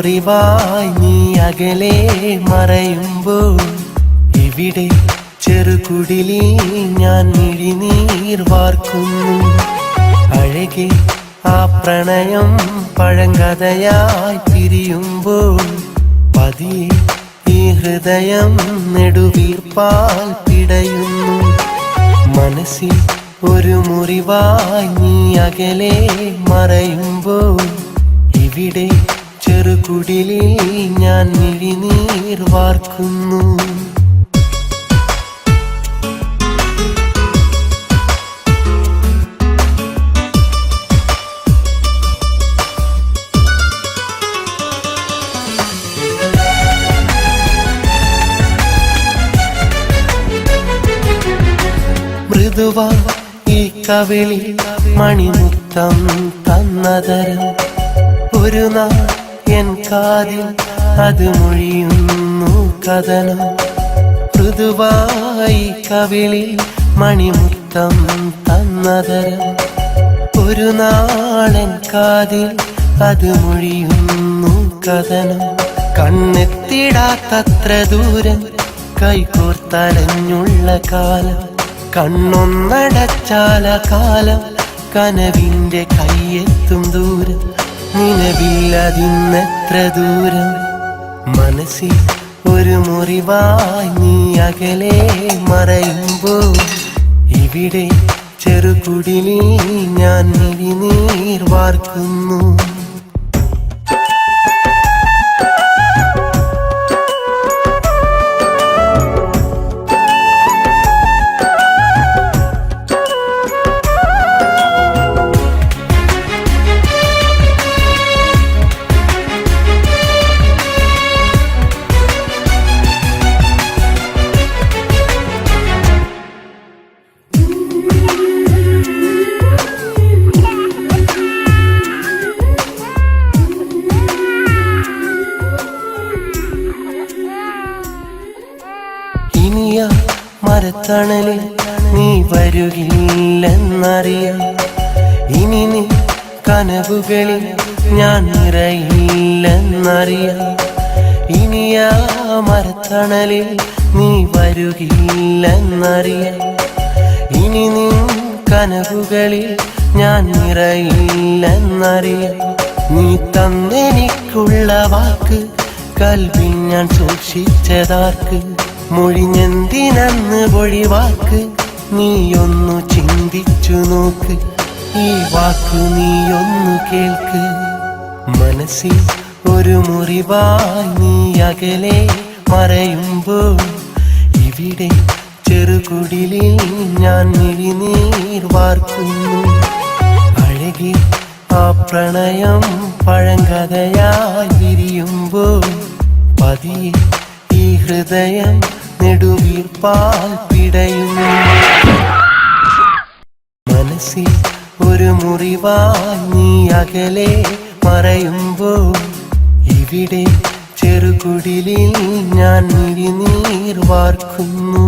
മുറിവായി നീ അകലെ മറയുമ്പോൾ ഇവിടെ ചെറുകുടിലിൽ ഞാൻ മിഴിനീർ വാർക്കുന്നു. അഴകെ ആ പ്രണയം പഴങ്കഥയായി പിരിയുമ്പോൾ പതിയെ ഈ ഹൃദയം നെടുവീർപ്പാൽ പിടയുന്നു. മനസ്സിൽ ഒരു മുറിവായി നീ അകലെ മറയുമ്പോൾ ഇവിടെ ചെറുകുടിലിൽ ഞാൻ മിഴിനീർ വാർക്കുന്നു. മൃദുവാ ഈ കവിളി മണിമുത്തം തന്നതരം ഒരു നാൾ എൻ കാതിൽ അത് മൊഴിയുന്നു കഥനം. മൃദുവായി കവിളി മണിമുത്തം തന്നതരം ഒരു നാളെൻ കാതിൽ അത് മൊഴിയുന്നു കഥനം. കണ്ണെത്തിടാത്തത്ര ദൂരം കൈകോർത്തലഞ്ഞുള്ള കാലം, കണ്ണൊന്നടച്ചാല കാലം കനവിന്റെ കയ്യെത്തും ദൂരം, നിലവില്ലതിന്നെത്ര ദൂരം. മനസ്സിൽ ഒരു മുറിവായി നീ അകലെ മറയുമ്പോൾ ഇവിടെ ചെറുകുടിലിൽ ഞാൻ മിഴിനീർ വാർക്കുന്നു. ഇനിയാ മരത്തണലിൽ നീ വരുകില്ലെന്നറിയാം, ഇനി നീ കനവുകളിൽ ഞാൻ നിറയില്ലെന്നറിയാം. ഇനിയാ മരത്തണലിൽ നീ വരുകില്ലെന്നറിയാം, ഇനി നീ കനവുകളിൽ ഞാൻ നിറയില്ലെന്നറിയാം. നീ തന്നെനിക്കുള്ള വാക്ക് കൽവിൽ ഞാൻ സൂക്ഷിച്ചതാർക്ക്, മൊഴിഞ്ഞെന്തിനന്ന് പൊഴിവാക്ക് നീയൊന്നു ചിന്തിച്ചു നോക്ക്, ഈ വാക്ക് നീയൊന്നു കേൾക്ക്. മനസ്സിൽ ഒരു മുറിവായി നീ അകലെ മറയുമ്പോൾ ഇവിടെ ചെറുകുടിലിൽ ഞാൻ മിഴിനീർ വാർക്കുന്നു. അഴകി ആ പ്രണയം പഴങ്കഥയായി വിരിയുമ്പോൾ പതിയെ ഈ ഹൃദയം നെടുവീർപ്പാൽ പിടയുന്നു. മനസ്സിൽ ഒരു മുറിവായി നീ അകലെ മറയുമ്പോൾ ഇവിടെ ചെറുകുടിലിൽ ഞാൻ മിഴിനീർ വാർക്കുന്നു.